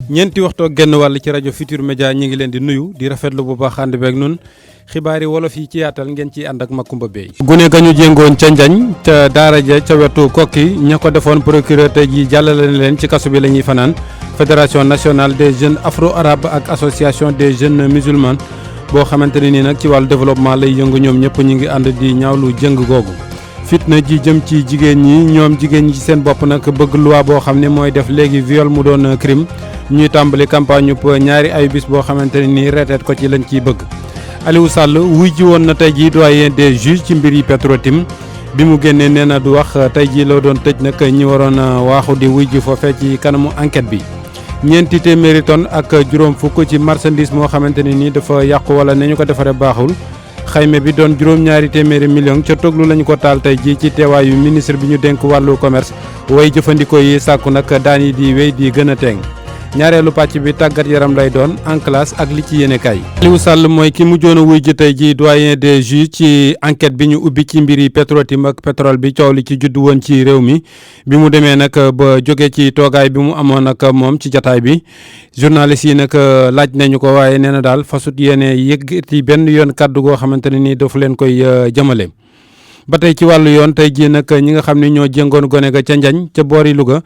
ñeenti waxtoo genn wàll ci rajo Futur Média ñi ngi leen di nuyu di rafetlu bu baax ànd beeg nun xibaari wolof yi ci yaatal ngeen ci ànd ak Makumba Bey. gune ga ñu jéngoon ca Njañ ca daara ja ca wetu kokki ña ko defoon procureur tey ji jàllale na leen ci kaso bi la ñuy fanaan fédération nationale des jeunes afro arabes ak association des jeunes musulmans boo xamante ne nii nag ci wàllu développement lay yëngu ñoom ñëpp ñu ngi ànd di ñaawlu jëng googu. fitna ji jëm ci jigéen ñi ñoom jigéen ñi ci seen bopp nag bëgg loi boo xam ne mooy def léegi viol mu doon crime ñuy tàmbali campagne ñaari ay bis boo xamante ne nii reeteet ko ci lañ ciy bëgg. Aliou Sall wuy ji woon na tey jii doyen des juges ci mbir yi Petro-Tim bi mu génnee nee na du wax tey jii la doon tëj nag ñi waroon waaxu di wuy ji foofee ci kanamu enquête bi. ñeenti téeméeri tonnes ak juróom fukk ci marchandise moo xamante ne nii dafa yàqu wala ne ñu ko defaree baaxul. xayma bi doon juróom-ñaari téeméeri million ca toglu lañu ko taal tey jii ci teewaayu ministre bi ñu dénk wàllu commerce way jëfandikoo yi sàkku nag daan yi di wéy di gën a teeng ñaareelu pàcc bi tàggat yaram lay doon en classe ak li ci yéene kaay. Aliou Sall mooy ki mujjoon a wuy ji tey jii doyen des juges ci enquête bi ñu ubbi ci mbiri Petro-Tim ak pétrole bi coow li ci juddu woon ci réew mi bi mu demee nag ba jóge ci toogaay bi mu amoon nag moom ci jataay bi journaliste yi nag laaj nañu ko waaye nee na daal fasut yéene yëkkati benn yoon kàddu goo xamante ne nii dafa leen koy jëmale. ba tey ci wàllu yoon tey jii nag ñi nga xam ne ñoo jéngoon gone ga ca Njañ ca boori Louga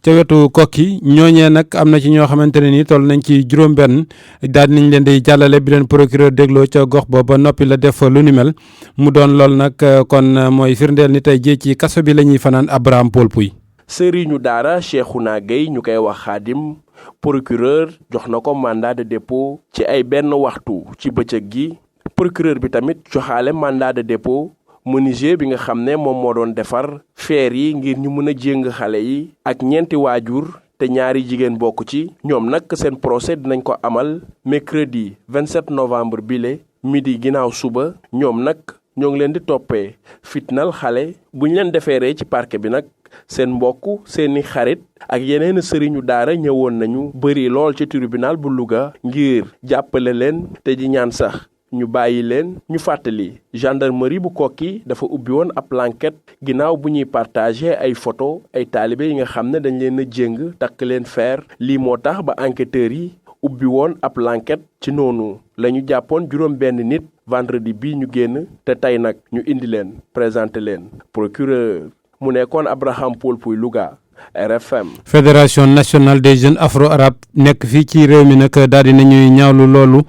ca wetu kokki ñooñee nag am na ci ñoo xamante ne ni toll nañ ci juróom-benn daal nañ leen di jàllale bi leen procureur dégloo ca gox ba ba noppi la def lu ni mel mu doon lool nag kon mooy firndeel ni tey jii ci kaso bi la ñuy fanaan Abraham Paul Pouy. sëriñu daara Cheikhouna Gueye ñu koy wax Xaadim procureur jox na ko mandat de dépôt ci ay benn waxtu ci bëccëg gi procureur bi tamit joxaale mandat de dépôt. menuisier bi nga xam ne moom moo doon defar feer yi ngir ñu mën a jéng xale yi ak ñeenti waajur te ñaari jigéen bokk ci ñoom nag seen procès dinañ ko amal mercredi 27 novembre bile midi ginnaaw suba ñoom nag ñoo ngi leen di toppee fitnal xale bu ñu leen defeeree ci parquet bi nag seen mbokk seeni xarit ak yeneen sëriñu daara ñëwoon nañu bëri lool ci tribunal bu Louga ngir jàppale leen te di ñaan sax ñu bàyyi leen ñu fàttali gendarmerie bu Kokki dafa ubbi woon ab enquête ginnaaw bu ñuy partagé ay photo ay taalibe yi nga xam ne dañ leen a jéng takk leen fer lii moo tax ba enquêteurs yi ubbi woon ab enquête ci noonu la ñu jàppoon juróom-benn nit vendredi bii ñu génn te tey nag ñu indi leen présenté leen procureur mu nekkoon Abraham Paul Pouy Louga RFM. fédération nationale des jeunes afro arabes nekk fii ci réew mi nag daal di nañuy ñaawlu loolu.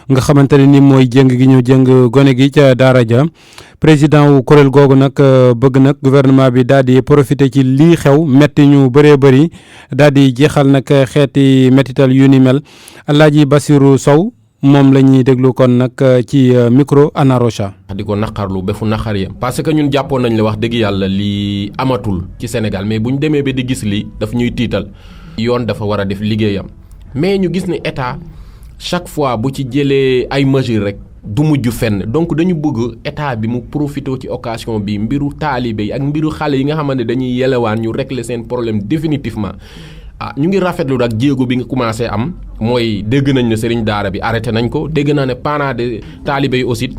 nga xamante ne ni mooy jëng gi ñu jëng gone gi ca daara ja président wu kuréel googu nag bëgg nag gouvernement bi daal di profité ci lii xew metti ñu bëree bëri daal di jeexal nag xeeti mettital yu ni mel Alaaji Bassirou Sow moom la ñuy déglu kon nag ci micro Anna Rocha. di ko naqarlu ba fu naqar yam parce que ñun jàppoon nañ la wax dëgg yàlla lii amatul ci Sénégal mais bu ñu demee ba di gis lii daf ñuy tiital yoon dafa war a def liggéeyam mais ñu gis ni état. chaque fois bu ci jëlee ay mesures rek du mujj fenn donc dañu bëgg état bi mu profité ci occasion bi mbiru taalibe yi ak mbiru xale yi nga xamante ne dañuy yelewaan ñu régler seen problème définitivement ñu ngi rafetlu rek jéego bi nga commencé am mooy dégg nañ ne sëriñ daara bi arrêté nañ ko dégg naa ne parents de taalibe yi aussi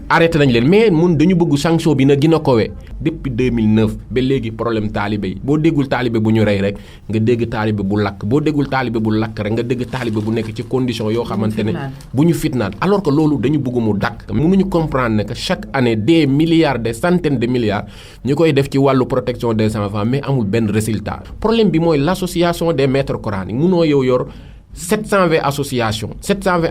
arrêté nañ leen mais mun dañu bëgg sanction bi na gën a kowe depuis 2009 ba léegi problème taalibe yi boo déggul taalibe bu ñu rey rek nga dégg taalibe bu lakk boo déggul taalibe bu lakk rek nga dégg taalibe bu nekk ci condition yoo xamante ne bu ñu fitnaan alors que loolu dañu bëgg mu dakk mënuñu comprendre ne que chaque année des milliards des centaines de milliards ñu koy def ci wàllu protection des enfants mais amul benn résultat problème bi mooy l'association des maîtres coraniques munoo yow yor 720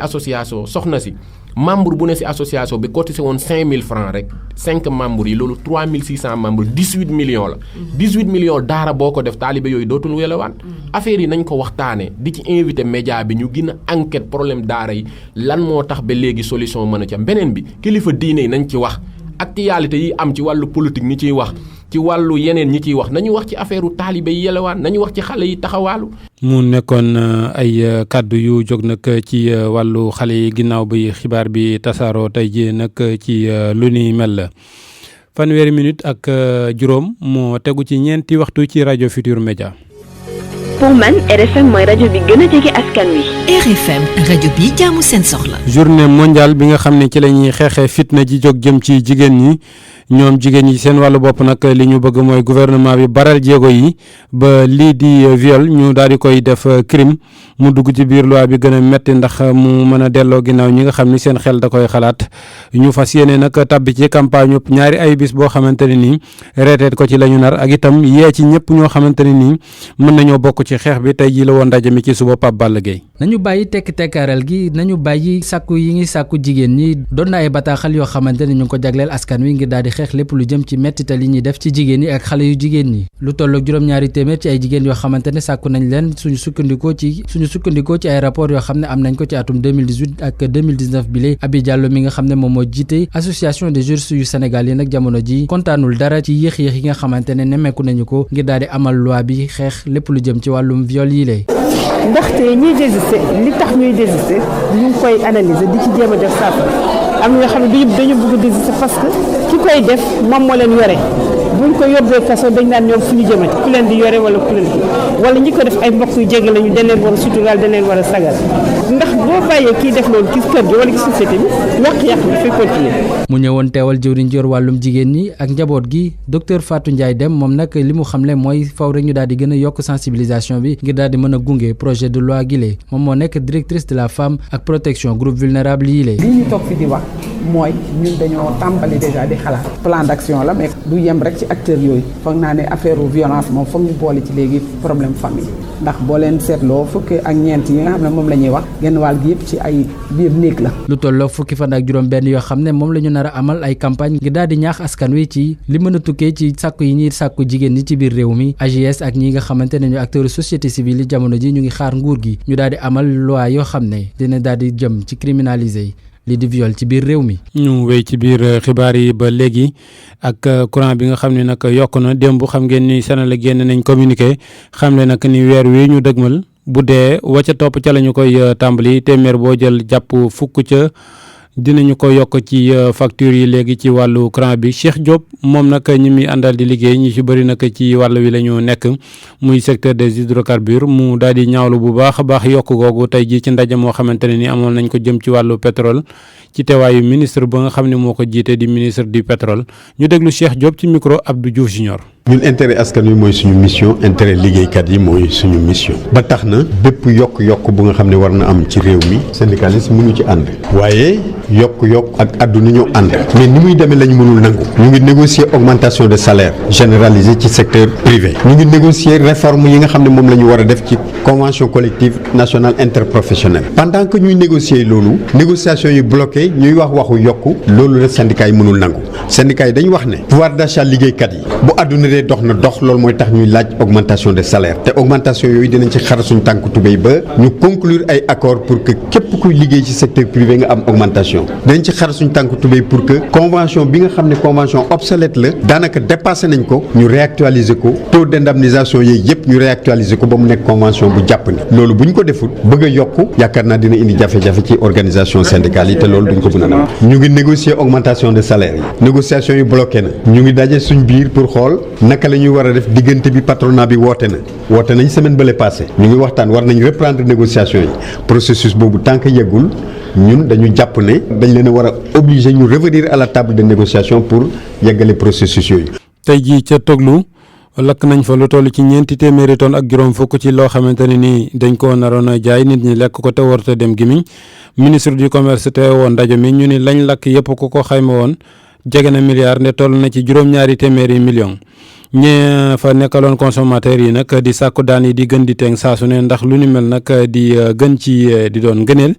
associations soxna si membre bu ne si association bi cotisé woon 5000 francs rek 5 membres yi loolu 3600 membres 18 millions la 18 millions daara boo ko def taalibe yooyu dootul welewaan affaire yi nañ ko waxtaanee di ci invité média bi ñu gën a enquête problème daara yi lan moo tax ba léegi solution mën a ci am beneen bi kilifa diine yi nañ ci wax actualité yi am ci wàllu politique ñi ciy wax ci wàllu yeneen ñi ciy wax nañu wax ci affaire u taalibe yi yelewaan nañu wax ci xale yi taxawaalu. mu nekkoon ay kàddu yu jóg nag ci wàllu xale yi ginnaaw bi xibaar bi tasaaroo tey ji nag ci lu ni mel la fanweeri minute ak juróom moo tegu ci ñeenti waxtu ci rajo Futur Média. pour man RFM mooy rajo bi gën a jege askan wi. RFM rajo bi jaamu seen soxla. journée mondiale bi nga xam ne ci la ñuy xeexee fitna ji jóg jëm ci jigéen ñi ñoom jigéen ñi seen wàllu bopp nag li ñu bëgg mooy gouvernement bi baral jéego yi ba lii di viol ñu daal di koy def crime mu dugg ci biir loi bi gën a metti ndax mu mën a delloo ginnaaw ñi nga xam ni seen xel da koy xalaat ñu fas yéene nag tabbi ci campagne ñaari ay bis boo xamante ne nii reeteet ko ci la ñu nar ak itam yee ci ñëpp ñoo xamante ne nii mën nañoo bokk ci xeex bi tey jii la woon ndaje mi ci suba Pape Balla Gueye. nañu bàyyi tekk-tekkaaral gi nañu bàyyi sàkku yi ngi sàkku jigéen ñi doon na ay bataaxal yoo xamante ne ñu ngi ko jagleel askan wi ngir daal di xeex lépp lu jëm ci mettital yi ñuy def ci jigéen ñi ak xale yu jigéen ñi lu tolloog juróom-ñaari téeméer ci ay jigéen yoo xamante ne sàkku nañ leen suñu sukkandikoo ci ay rapport yoo xam ne am nañ ko ci atum 2018 ak 2019 bi lay Abi Diallo mi nga xam ne moom moo jiite association des juristes yu Sénégal yi nag jamono ji kontaanul dara ci yéex-yéex yi nga xamante ne nemmeeku nañu ko ngir daal di amal loi bi xeex lépp lu jëm ci wàllum viol yi lay ndaxte ñiy désister li tax ñuy désister ñu ngi koy analyser di ci jéem a def saafara am na ñoo xam ne dañu bëgg désister parce que ki koy def moom moo leen yore buñ ko yóbbee kaso dañ naan ñoom fu ñu jëmati ku leen di yore wala ku leen di wala ñi ko def ay mbokk yu jege lañu dañ leen war a suturaal dañ leen war a sagal ndax boo bàyyee kii def loolu ci kër gi wala ci société bi yàq-yàq bi dafay continuer. mu ñëwoon teewal jëwriñ jor wàllum jigéen ñi ak njaboot gi docteur Fatou Ndiaye Deme moom nag li mu xamle mooy faw rek ñu daal di gën a yokk sensibilisation bi ngir daal di mën a gunge projet de loi gile moom moo nekk directrice de la femme ak protection groupe vulnérable yi lée lii ñu toog fi di wax mooy ñun dañoo tàmbali déjà di xalaat plan d'action la mais du yem rek ci acteurs yooyu foog naa ne affaire violence moom foog ñu boole ci léegi problème famille ndax boo leen seetloo fukki ak ñeent yi nga xam ne moom la ñuy wax genn wàll gi yëpp ci ay biir néeg la. lu tolloo fukki fan ak juróom benn yoo xam ne moom la ñu nar a amal ay campagne ngir daal di ñaax askan wi ci li mën a tukkee ci sàkku yi ñuy sàkku jigéen ñi ci biir réew mi AJS ak ñi nga xamante ne ñu acteurs société civile yi jamono ji ñu ngi xaar nguur gi ñu daal di amal loi yoo xam ne dina daal di jëm ci criminaliser yi li di viol ci biir réew mi. ñu wéy ci biir xibaar yi ba léegi ak courant bi nga xam ne nag yokk na démb xam ngeen ni Senelec génn nañ communiqué xam ne nag ni weer wi ñu dëgmal bu dee wa ca topp ca la ñu koy tàmbali téeméer boo jël jàpp fukk ca dinañu ko yokk ci facture yi léegi ci wàllu courant bi Cheikh Diop moom nag ñi muy àndal di liggéey ñi ci bëri nag ci wàll wi la ñu nekk muy secteur des hydrocarbures mu daal di ñaawlu bu baax a baax yokk googu tey jii ci ndaje moo xamante ne ni amoon nañ ko jëm ci wàllu pétrole ci teewaayu ministre ba nga xam ne moo ko jiite di ministre du pétrole ñu déglu Cheikh Diop ci micro Abdou Diouf Junior. ñun intérêt askan wi mooy suñu mission intérêt liggéeykat yi mooy suñu mission ba tax na bépp yokk-yokk bu nga xam ne war na am ci réew mi syndicaliste mënu ci ànd waaye yokk-yokk ak àdduna ñoo ànd mais ni muy demee la ñu mënul nangu ñu ngi négocier augmentation de salaire généralisée ci secteur privé ñu ngi négocier réforme yi nga xam ne moom la ñu war a def ci convention collective nationale interprofessionnelle pendant que ñuy négocier loolu négociation yi bloqué ñuy wax waxu yokku loolu la syndicat yi mënul nangu syndicat yi dañu wax ne pouvoir d'achat liggéeykat yi bu àdduna dee dox na dox loolu mooy tax ñuy laaj augmentation de salaire te augmentation yooyu dinañ ci xar suñu tànk tubéy ba ñu conclure ay accord pour que képp kuy liggéey ci secteur privé nga am augmentation dinañ ci xar suñu tànk tubéy pour que convention bi nga xam ne convention obsolète la daanaka dépassé nañ ko ñu réactualiser ko taux d'indemnisation yooyu yëpp ñu réactualiser ko ba mu nekk convention bu jàpp ni loolu bu ñu ko deful bëgg a yokku yaakaar naa dina indi jafe-jafe ci organisation syndicale yi te loolu duñ ko mën a nam ñu ngi négocier augmentation de salaire yi négociation yi bloqué na ñu ngi daje suñ biir pour xool naka la ñuy war a def diggante bi patronat bi woote nañ semaine bële passé ñu ngi waxtaan war nañ reprendre négociation yi processus boobu tant que yeggul ñun dañu jàpp ne dañ leen a war a obligé ñu revenir à la table de négociation pour yeggale processus yooyu. tey jii ca Toglu lakk nañ fa lu toll ci 4 téeméeri tonnes ak juróom fukk ci loo xamante ne nii dañ ko naroon a jaay nit ñi lekk ko te warut a dem gimiñ ministre du commerce te woon ndaje mi ñu ni lañ lakk yëpp ku ko xayma woon jege na milliard ne toll na ci juróom-ñaari téeméeri millions ñee fa nekkaloon consommateurs yi nag di sàkku daan yi di gën di teeng saa su ne ndax lu ni mel nag di gën ci di doon ngëneel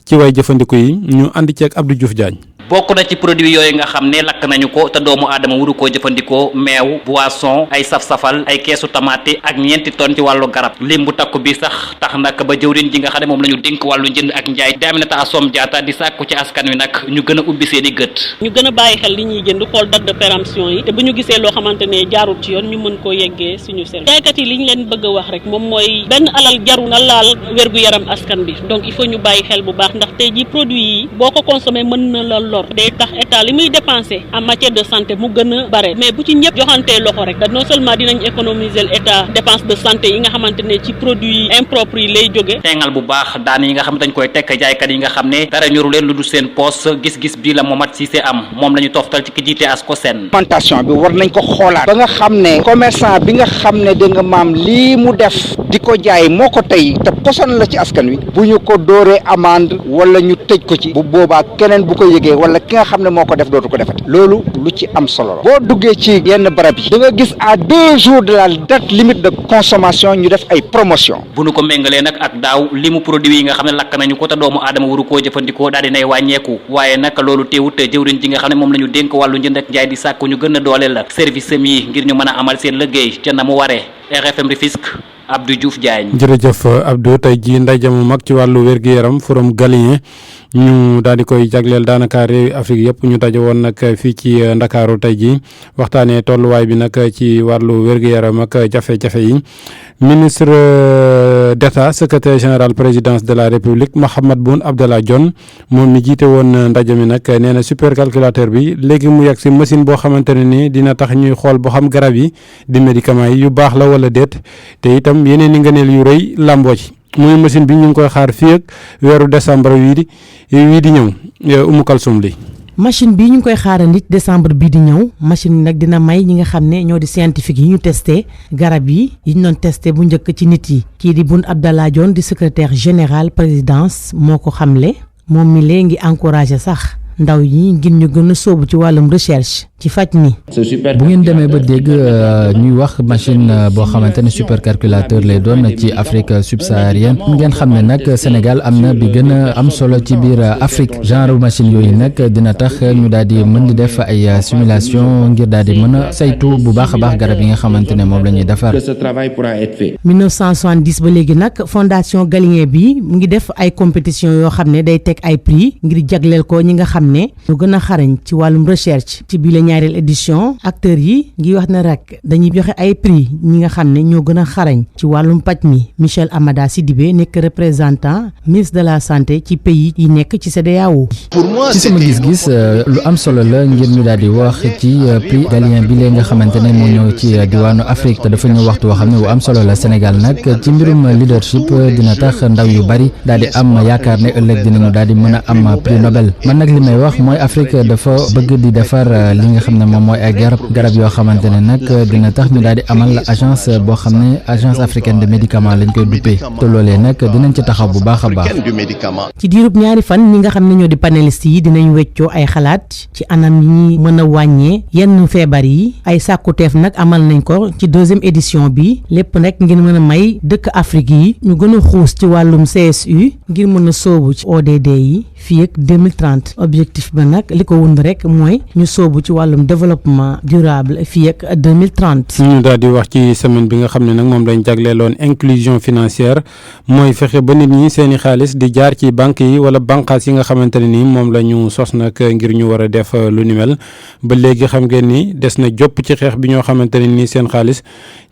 ci way jëfandiku yi ñu ànd ceeg Abdou Diouf Diagne. bokk na ci produit yooyu nga xam ne lakk nañu ko te doomu aadama wuru koo jëfandikoo meew boisson ay saf-safal ay keesu tamaate ak 4 tonnes ci wàllu garab lim bu takku bi sax tax nag ba jëwriñ ji nga xam ne moom la ñu dénk wàllu njënd ak njaay Aminata Assome Diatta di sàkku ci askan wi nag ñu gën a ubbi seen i gët ñu gën a bàyyi xel li ñuy jënd xool date de péremption yi te bu ñu gisee loo xamante ne jaarul ci yoon ñu mën koo yeggee suñu service jaaykat yi li ñu leen bëgg a wax rek moom mooy benn alal jaru nga laal wér-gu-yaram askan bi donc il faut ñu bàyyi xel bu baax ndax tey ji produit yi boo ko consommé mën na la lor day tax état li muy dépenser en matière de santé mu gën a bare mais bu ci ñëpp joxantee loxo rek non seulement dinañ économiser état dépense de santé yi nga xamante ne ci produits impropres yi lay jóge tengal bu baax daan yi nga xam ne dañ koy tekk jaaykat yi nga xam ne dara ñoru leen lu du seen poos gis-gis bi la Momat Cissé am moom la ñu toftal ci ki jiite ASCOSEN. alimentation bi war nañ ko xoolaat ba nga xam ne commerçant bi nga xam ne da nga maam lii mu def di ko jaay moo ko tey te poson la ci askan wi bu ñu ko dóoree amende wala ñu tëj ko ci bu boobaa keneen bu ko yëgee wala ki nga xam ne moo ko def dootu ko defati loolu lu ci am solo la boo duggee ci yenn barab yi da nga gis à 2 jours de la date limite de consommation ñu def ay promotion bu nu ko méngalee nag ak daaw limu produit yi nga xam ne lakk nañu ko te doomu aadama waru koo jëfandikoo daal di nay wàññeeku waaye nag loolu teewut jëwriñ ji nga xam ne moom la ñu dénk wàllu njënd ak njaay di sàkku ñu gën a dooleel la service am yi ngir ñu mën a amal seen liggéey ca na mu waree RFM Rufisque Abdou Diouf Diagne. jërëjëf Abdou tey jii ndaje mu mag ci wàllu wér-gu-yaram forum Galien ñu daal di koy jagleel daanaka réewi Afrique yëpp ñu daje woon nag fii ci Ndakaaru tey jii waxtaanee tolluwaay bi nag ci wàllu wér-gu-yaram ak jafe-jafe yi ministre d'État secrétaire général présidence de la République Mahammed Boun Abdallah Dionne moom mi jiite woon ndaje mi nag nee na supercalculateur bi léegi mu yegg si machine boo xamante ne ni dina tax ñuy xool boo xam garab yi di médicaments yi yu baax la wala déet te itam yeneen i ngëneel yu rëy làmboo ci muy machine bi ñu ngi koy xaar fii ak weeru décembre wii di ñëw Umu Kalsum li machine bii ñu ngi koy xaarandi décembre bii di ñëw machine nag dina may ñi nga xam ne ñoo di scientifique yi ñu testé garab yi ñu doon testé bu njëkk ci nit yi kii di Boun Abdallah Dionne di secrétaire général présidence moo ko xamle moom mi lee ngi encouragé sax ndaw yi ngir ñu gën a sóobu ci wàllum recherche ci faj mi. bu ngeen demee ba dégg ñuy wax machine boo xamante ne supercalculateur lay doon ci Afrique subsaharienne ngeen xam ne nag Sénégal am na bi gën a am solo ci biir Afrique genre machine yooyu nag dina tax ñu daal di mën di def ay simulation ngir daal di mën a saytu bu baax a baax garab yi nga xamante ne moom la ñuy defar. 1970 ba léegi nag fondation Galien bi mu ngi def ay compétition yoo xam ne day teg ay prix ngir jagleel ko ñi nga xam ne ñu gën a xarañ ci wàllum recherche ci biir ñaareel édition acteurs yi ngi wax ne rek dañuy joxe ay prix ñi nga xam ne ñoo gën a xarañ ci wàllum paj mi Michel Amada Sidibé nekk représentant ministre de la santé ci pays yi nekk ci CEDEAO. ci sama gis-gis lu am solo la ngir ñu daal di wax ci prix Galien bi lee nga xamante ne moo ñëw ci diwaanu Afrique te dafa ñëw waxtu woo xam ne bu am solo la Sénégal nag ci mbirum leadership dina tax ndaw yu bari daal di am yaakaar ne ëllëg dinañu daal di mën a am prix Nobel man nag li may wax mooy Afrique dafa bëgg di defar li nga xam ne moom mooy ay garab yoo xamante ne nag dina tax ñu daal di amal agence boo xam ne agence africaine de médicaments lañ koy duppee te loolee nag dinañ ci taxaw bu baax a baax. ci diirub ñaari fan ñi nga xam ne ñoo di panélistes yi dinañ weccoo ay xalaat ci anam yi mën a wàññee yenn feebar yi ay sàkkuteef nag amal nañ ko ci 2e édition bi lépp nag ngir mën a may dëkk Afrique yi ñu gën a xuus ci wàllum CSU ngir mën a sóobu ci ODD yi fii ak 2030 objectif ba nag li ko wund rek mooy ñu sóobu ci wàllum développement durable fii ak 2030. ñu daal di wax ci semaine bi nga xam ne nag moom lañ jagleeloon inclusion financière mooy fexe ba nit ñi seeni xaalis di jaar ci banque yi wala banqaas yi nga xamante ne ni moom la ñu sos nag ngir ñu war a def lu ni mel ba léegi xam ngeen ni des na jopp ci xeex bi ñoo xamante ne ni seen xaalis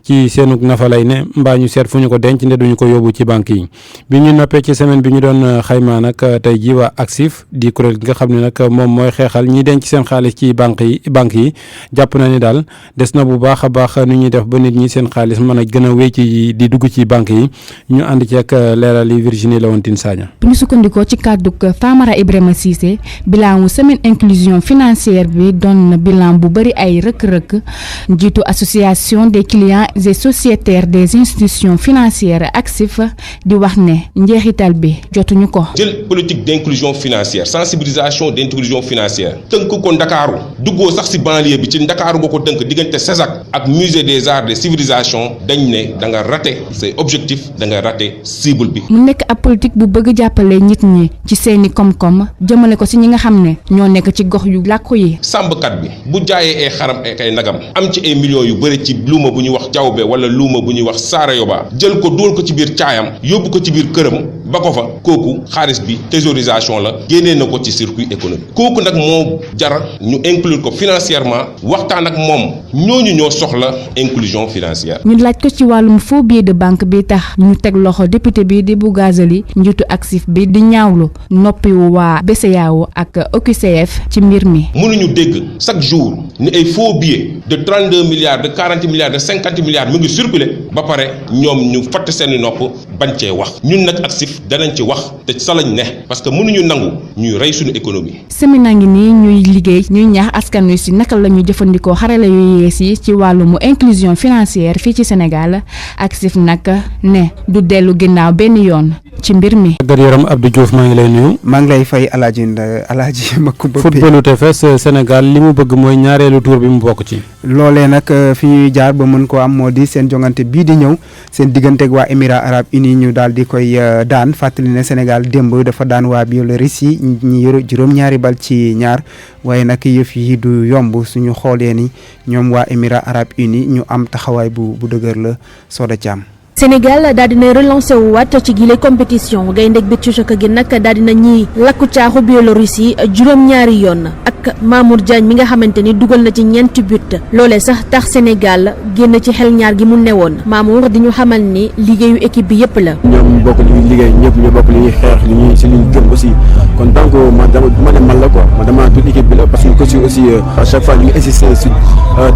ci seenug nafa lay ne mbaa ñu seet fu ñu ko denc nde duñu ko yóbbu ci banque yi bi ñu noppee ci semaine bi ñu doon xaymaa nag tey ji waa ACSIF di kuréel gi nga xam ne nag moom mooy xeexal ñi denc seen xaalis ci banque yi jàpp na ni daal des na bu baax a baax nu ñuy def ba nit ñi seen xaalis mën a gën a wéy ci di dugg ci banque yi ñu ànd ci ak leeral yi Virginie Lawantine Sagna. bu ñu sukkandikoo ci kàddu Famara Ibrahima Cissé bilan semaine inclusion financière bi doon na bilan bu bëri ay rëkk-rëkk njiitu association des clients et sociétaires des institutions financières ACSIF di wax ne njeexital bi jotuñu ko. jël politique d'inclusion financière sensibilisation d'inclusion financière tënk ko Ndakaaru duggoo sax ci banlieue bi ci Ndakaaru nga ko tënk diggante CESAC ak musée des arts des civilisations dañ ne da nga raté say objectifs da nga raté cible bi. mu nekk ab politique bu bëgg jàppale nit ñi ci seeni koom-koom jëmale ko ci ñi nga xam ne ñoo nekk ci gox yu làkku yi. sàmbkat bi bu jaayee ay xaram ak ay nagam am ci ay millions yu bëri ci luuma bu ñuy wax jawbe wala luuma bu ñuy wax saara yoba jël ko dugal ko ci biir caayam yóbbu ko ci biir këram ba ko fa kooku xaalis bi thésaurisation la génnee na ko ci circuit économique kooku nag moo jara ñu inclure ko financièrement waxtaan ak moom ñooñu ñoo soxla inclusion financière. ñu laaj ko ci wàllum faux billet de banque bi tax ñu teg loxo député bi di Bougazali njiitu ACSIF bi di ñaawlu noppi waa BCEAO ak OQCF ci mbir mi. mënuñu dégg chaque jour ni ay faux billets de 32 milliards de 40 milliards de 50 milliards mu ngi circuler ba pare ñoom ñu fatt seeni nopp bañ cee wax ñun nag ACSIF danañ ci wax te sa lañ ne parce que mënuñu nangu ñuy rey suñu économie. semaine ngi nii ñuy liggéey ñuy ñaax askan wi si naka la ñu jëfandikoo xarala yu yees yi ci wàllum inclusion financière fii ci Sénégal ACSIF nag ne du dellu ginnaaw benn yoon ci mbir mi. tàggat yaram Abdou Diouf maa ngi lay nuyu. maa ngi lay fay Alaaji Makumba. footballu tefes Sénégal li mu bëgg mooy ñaareelu tour bi mu bokk ci. loolee nag fi ñuy jaar ba mën koo am moo di seen jongante bii di ñëw seen digganteeg waa Émirats Arabes Unis ñu daal di koy daan fàttali ne Sénégal démb dafa daan waa Biélorussie ñi juróom-ñaari bal ci ñaar waaye nag yëf yi du yomb suñu xoolee ni ñoom waa Émirats Arabes Unis ñu am taxawaay bu dëgër la Soda Thiam. Sénégal daal dina relancé wu waat ci gile compétition gaynde ak Béthiou gi nag daal dina ñiy lakku caaxu Biélorussie juróom-ñaari yoon ak Mamour Diagne mi nga xamante ni dugal na ci ñeenti but loolee sax tax Sénégal génn ci xel ñaar gi mu newoon Mamour di ñu xamal ni liggéeyu équipe bi yëpp la. ñoom bokk li ñuy liggéey ñëpp ñu bokk li ñuy xeex li ñuy si li ñu gëm aussi kon donc man ne man la quoi man dama toute équipe bi la parce que coach aussi à chaque fois ñu ngi insister sur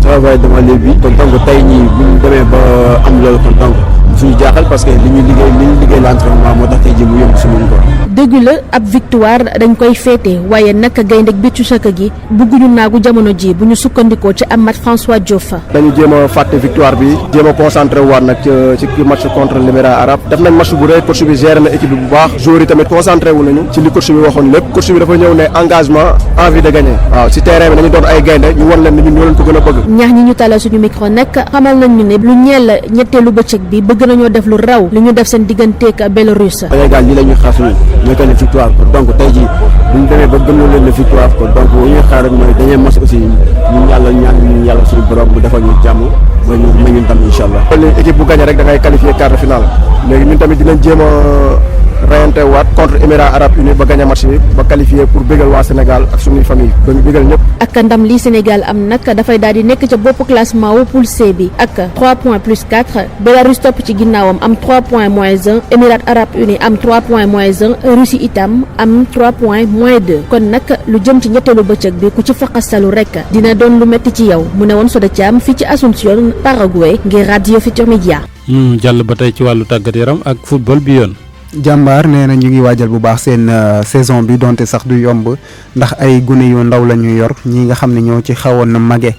travail devant les buts kon donc tey ñii bu ñu demee ba am loolu kon donc suñu jaaxal parce que li ñuy liggéey l'entraînement moo tax tey jii mu yomb si ñun quoi. dëgg la ab victoire dañ koy féete waaye nag gaynde Béthiou gi bëgguñu naagu jamono ji bu ñu sukkandikoo ci Amath François Diouf. dañu jéem a fàtte victoire bi jéem a concentré waat nag ci match contre l'Émirats arabes def nañ match bu rëy coach bi géré na équipe bi bu baax joueurs yi tamit concentré wu nañu ci li coach bi waxoon lépp coach bi dafa ñëw ne engagement envie de gagner waaw si terrain bi dañu doon ay gaynde ñu wan leen ne ñun ñoo leen ko gën a bëgg. ñaax ñi ñu talal suñu micro nag xamal nañ ñu ne lu ñeel ñetteelu bëccëg bi bëgg nañoo def lu raw li ñu def seen digganteeg Bélarus. Sénégal lii la ñuy xaar suñu ñooy que ne victoire donc tey jii bu ñu demee ba gëmloo leen ne victoire kon donc li ñuy xaar rek mooy dañuy mos aussi ñun yàlla suñu borom bu defal ñu jàmm ba ñu may ñun tam incha allah. léegi équipe bu gagné rek da ngay qualifier quart de finale léegi ñun tamit dinañ jéem a reyante waat contre Émirats Arabes Unis ba gagné match bi ba qualifier pour bégal waa Sénégal ak suñuy famille ba ñu bégal ñëpp. ak ndam li Sénégal am nag dafay daal di nekk ca bopp classement wu poule C bi ak 3 points plus 4 Bélarus topp ci ginnaawam am 3 points moins 1 Émirats Arabes Unis am 3 points moins 1 Russie itam am 3 points moins 2 kon nag lu jëm ci ñetteelu bëccëg bi ku ci faqasalu rek dina doon lu metti ci yow mu ne woon Soda Thiam fii ci Asunción Paraguay ngir Radio Futurs Médias. jàll ba tey ci wàllu tàggat yaram ak football bi yoon. jàmbaar nee na ñu ngi waajal bu baax seen saison bi donte sax du yomb ndax ay gune yu ndaw la ñu yor ñi nga xam ne ñoo ci xawoon na mage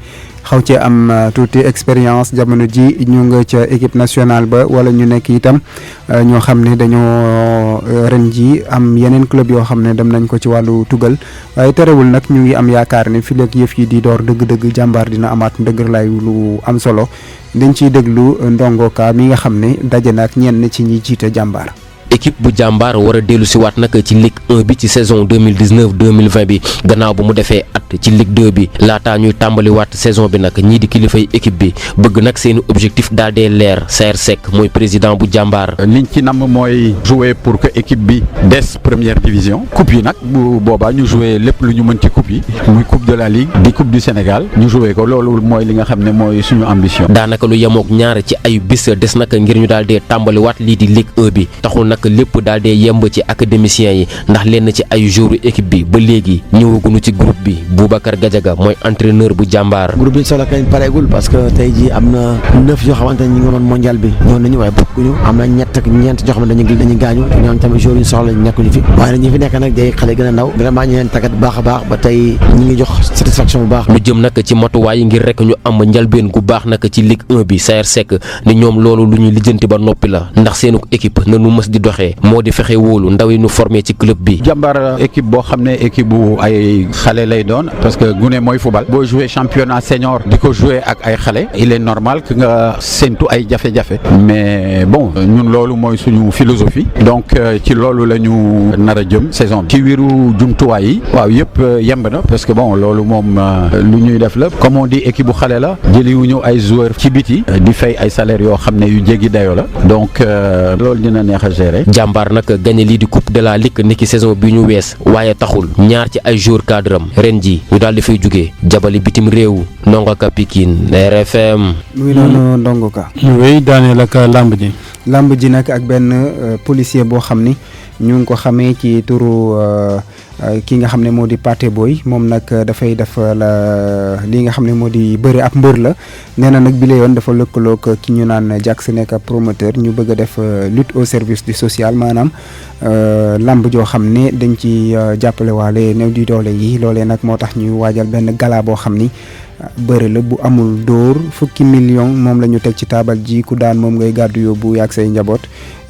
xaw cee am tuuti expérience jamono ji ñu nga ca équipe nationale ba wala ñu nekk itam ñoo xam ne dañoo ren ji am yeneen club yoo xam ne dem nañ ko ci wàllu tugal waaye terewul nag ñu ngi am yaakaar ne fii léegi yëf yi di door dëgg-dëgg jàmbaar dina amaat ndëgërlaay lu am solo dañ ciy déglu Ndongo Ka mi nga xam ne daje na ak ñenn ci ñi jiite jàmbaar. équipe bu jàmbaar war a dellu si waat nag ci Ligue 1 bi ci saison 2019-2020 bi gannaaw bu mu defee at ci Ligue 2 bi laataa ñuy tàmbali waat saison bi nag ñii di kilifay équipe bi bëgg nag seeni objectif daal dee leer Saër Seck mooy président bu jàmbaar. liñ ci namm mooy jouer pour que équipe bi des première division coupe yi nag bu boobaa ñu jouer lépp lu ñu mën ci coupe yi muy coupe de la Ligue di coupe du Sénégal ñu jouer ko loolu mooy li nga xam ne mooy suñu ambition. daanaka lu yemook ñaar ci ay bis des nag ngir ñu daal dee tàmbali waat lii di Ligue 1 bi taxul nag lépp daal dee yemb ci académiciens yi ndax lenn ci ay joueurs équipe bi ba léegi ñëwaguñu ci groupe bi Boubacar Gadiaga mooy entraîneur bu jàmbaar. groupe bi soxla kañ pareegul parce que tey jii am na 9 yoo xamante ne ñu ngi doon mondial bi ñoon nañu waaye bokkuñu am na ñett ak ñeent yoo xam ne dañuy gaañu ñoom tamit joueurs yi soxla nekkuñu fi waaye nag ñi fi nekk nag day xale gën a ndaw vraiment ñu leen tàggat baax a baax ba tey ñi ngi jox satisfaction bu baax. lu jëm nag ci matuwaay ngir rek ñu am njalbeen gu baax nag ci Ligue 1 bi Saër Seck ni ñoom loolu lu ñuy lijjanti ba noppi la ndax seenu équipe na nu mës di doxee moo di fexe wóolu ndaw yi nu formé ci club bi. jàmbaar équipe boo xam ne équipe bu ay xale lay doon parce que gune mooy football boo joué championnat senior di ko joué ak ay xale il est normal que nga séntu ay jafe-jafe mais bon ñun loolu mooy suñu philosophie donc ci loolu la ñu nar a jëm saison bi ci wiiru jumtuwaay yi waaw yëpp yemb na parce que bon loolu moom lu ñuy def la comme on dit équipe bu xale la jëliwuñu ay joueurs ci biti di fay ay salaires yoo xam ne yu jéggi dayo la donc loolu dina neex a gérer doxee. Jàmbaar nag gagné lii di coupe de la ligue niki saison bi ñu wees waaye taxul ñaar ci ay joueurs cadre am ren ji ñu daal di fay jugee jabali bitim réew Ndongo Ka Pikine RFM. mu ngi noonu Ndongo Ka. wéy daaneel ak lamb ji. lamb ji nag ak benn policier boo xam ni ñu ngi ko xamee ci turu ki nga xam ne moo di Pathé Boy moom nag dafay def li nga xam ne moo di bëri ab mbër la nee na nag bi la yoon dafa lëkkaloog ki ñu naan Jax nekk ab promoteur ñu bëgg a def lutte au service du social maanaam lamb joo xam ne dañ ci jàppale waale néew di doole yi loolee nag moo tax ñuy waajal benn gala boo xam ni bëri la bu amul dóor fukki million moom la ñu teg ci taabal ji ku daan moom ngay gàddu yóbbu yaag say njaboot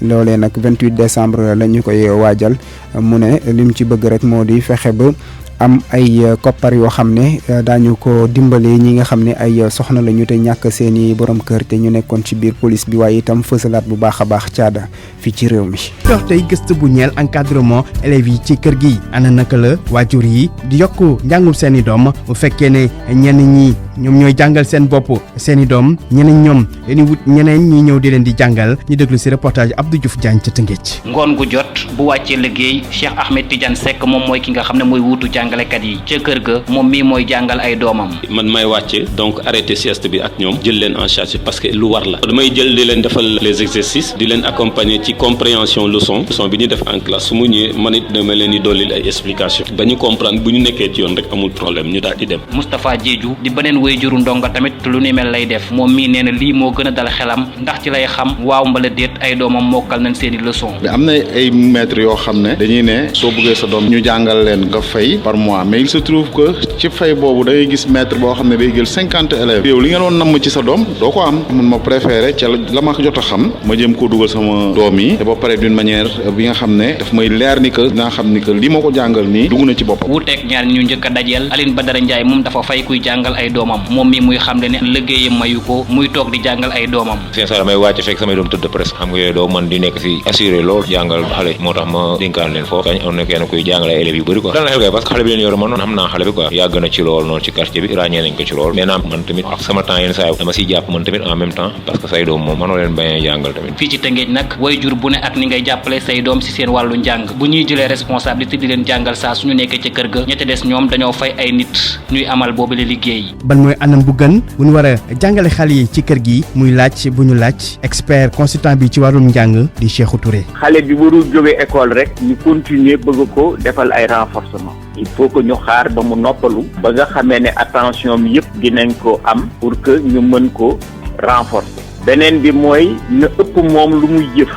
loolee nag 28 décembre la ñu koy waajal mu ne lim ci bëgg rek moo di fexe ba am ay koppar yoo xam ne daañu ko dimbalee ñi nga xam ne ay soxna la ñu te ñàkk seeni borom kër te ñu nekkoon ci biir police bi waaye itam fësalaat bu baax a baax caada fii ci réew mi. dox tey gëstu bu ñeel encadrement élèves yi ci kër gi ana naka la waajur yi di yokk njàngul seeni doom bu fekkee ne ñenn ñi ñoom ñooy jàngal seen bopp seeni doom ñeneen ñoom dañuy wut ñeneen ñi ñëw di leen di jàngal ñu déglu ci reportage Abdou Diouf Diagne ca Tëngéej. ngoon gu jot bu wàccee liggéey Cheikh Ahmed Tidiane Seck moom mooy ki nga xam ne mooy wuutu jàngalekat yi ca kër ga moom mii mooy jàngal ay doomam. man may wàcce donc arrêté sieste bi ak ñoom jël leen en charge parce que lu war la damay jël di leen defal les exercices di leen accompagner ci compréhension leçon bi ñu def en classe su mu ñëwee man it dama leen di dollil ay explication ba ñu comprendre bu ñu nekkee ci yoon rek amul problème ñu daal di dem. Moustapha Diédhiou di beneen wéyjuru ndongo tamit lu ni mel lay def moom mii nee na lii moo gën a dal xelam ndax ci lay xam waaw mbala déet ay doomam mokkal nañ seeni leçon. am na ay maîtres yoo xam ne dañuy ne soo bëggee sa doom ñu jàngal leen nga fay par mois mais il se trouve que ci fay boobu da ngay gis maître boo xam ne day jël 50 élèves yow li nga doon namm ci sa doom doo ko am mun ma préféré ca la ma jot a xam ma jëm koo dugal sama doom yi te ba pare d'une manière bi nga xam ne daf may leer ni que dinaa xam ni que li ma ko jàngal nii dugg na ci boppam. wuuteeg ñaar ñu njëkk a dajeel Aline Badara Ndiaye moom dafa fay kuy jàngal ay doomam moom mi muy xam ne liggéeyam mayu ko muy toog di jàngal ay doomam. seen saa damay wàcc fekk samay doom tëdd presque xam nga yooyu doo man di nekk fi assuré lool jàngal xale moo tax ma dénkaan leen foofu dañ am na kenn kuy jàngal ay élèves yu bëri quoi dana xel kay parce que xale bi leen yor man xam naa xale bi quoi yàgg na ci lool noonu ci quartier bi ràññee nañ ko ci lool maintenant man tamit ak sama temps yenn saa dama siy jàpp man tamit en même temps parce que say doom moom mënoo leen bañ a jàngal tamit. fii ci Tëngéej nag waajur bu ne ak ni ngay jàppale say doom si seen wàllu njàng bu ñuy jëlee responsabilité di leen jàngal saa suñu nekkee ca kër ga ñette des ñoom dañoo fay ay nit ñuy amal boobu la liggéey. ban mooy anam bu gën bu ñu war a jàngale xale yi ci kër gi muy laaj bu ñu laaj expert consultant bi ci wàllum njàng di Cheikhou Touré. xale bi warul jóge école rek ñu continuer bëgg ko defal ay renforcement il faut que ñu xaar ba mu noppalu ba nga xamee ne attention mi yëpp dinañ ko am pour que ñu mën ko renforcer beneen bi mooy na ëpp moom lu muy jëf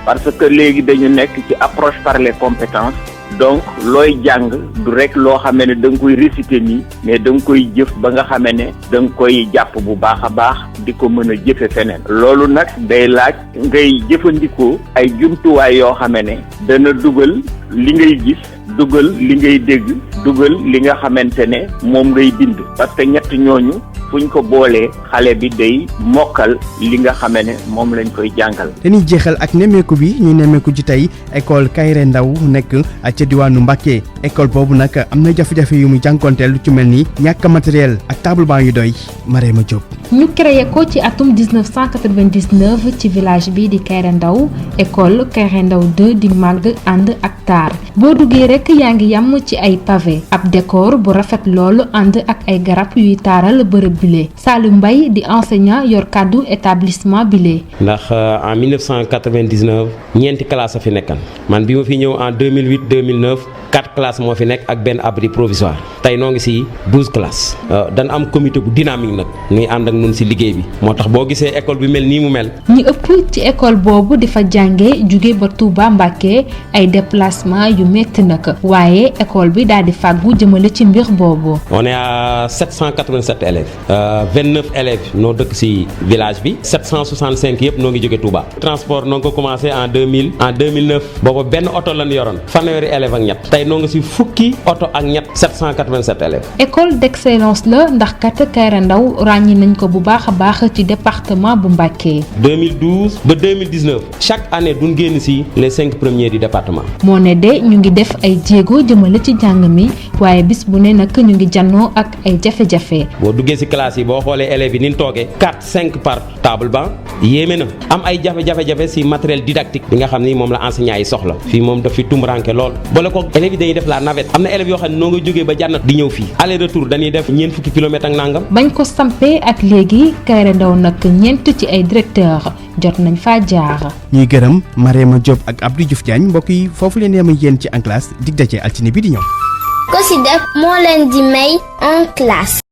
parce que léegi dañu nekk ci approche par les compétences donc looy jàng du rek loo xamee ne da nga koy réciter nii mais da nga koy jëf ba nga xamee ne da nga koy jàpp bu baax a baax di ko mën a jëfe feneen loolu nag day laaj ngay jëfandikoo ay jumtuwaay yoo xamee ne dana dugal li ngay gis dugal li ngay dégg dugal li nga xamante ne moom ngay bind parce que ñett ñooñu fuñ ko boolee xale bi day mokkal li nga xamee ne moom lañ koy jàngal. dañuy jeexal ak nemmeeku bi ñu nemmeeku ci tey école Kayre Ndaw nekk ca diwaanu Mbacké école boobu nag am na jafe-jafe yu mu jànkonteel lu ci mel ni ñàkk matériel ak table banc yu doy Marema Diop. ñu créé ko ci atum 1999 ci village bi di Kayre Ndaw école Kayre Ndaw 2 di màgg ànd ak taar boo duggee rek yaa ngi yam ci ay pavé ab décor bu rafet loolu ànd ak ay garab yuy taaral bërëb bile Saloum Mbaye di enseignant yor kàddu établissement bile. ndax en 1999 ñeenti classe a fi nekkan man bi ma fi ñëw en 2008 2009 4 classes moo fi nekk ak benn abri provisoire tey noo ngi si 12 classes dañ am comité bu dynamique nag ñuy ànd ak ñun si liggéey bi moo tax boo gisee école bi mel nii mu mel. ñi ëpp ci école boobu di fa jànge jóge ba Touba Mbacké ay déplacement yu métti nag waaye école bi daal di fàggu jëmale ci mbir boobu. on est à 787 élèves 29 élèves noo dëkk si village bi 765 yëpp noo ngi jóge Touba. transport noo ngi ko commencé en 2009 booba benn oto lañ yoroon fanweeri élèves ak ñett tey noo ngi si fukki oto ak ñett 787 élèves. école d'excellence la ndax kat Kayre Ndaw ràññi nañ ko bu baax a baax ci département bu Mbacké. 2012 ba 2019 chaque année duñ génn si les 5 premiers du département. moo ne de ñu ngi def ay jéego jëmale ci jàng mi waaye bis bu ne nag ñu ngi jannoo ak ay jafe-jafe. boo duggee si classe yi boo xoolee élèves yi ni ñu toogee 4-5 par table banc yéeme na am ay jafe-jafe si matériel didactique bi nga xam ni moom la enseignant yi soxla fii moom daf fi tumuranke lool boole ko élèves yi dañuy def la navette am na élèves yoo xam ne noo nga jógee ba jànnat di ñëw fii aller retour dañuy def ñeent fukki kilomètres ak nangam. bañ ko sampee ak léegi Kairé Ndao nag ñeent ci ay directeur jot nañ faa jaar. ñuy gërëm Marema Diop ak Abdou Diouf Diagne mbokk yi foofu leen yem yéen ci en classe dig daje altine bi di ñëw. COSYDEP moo leen di may en classe.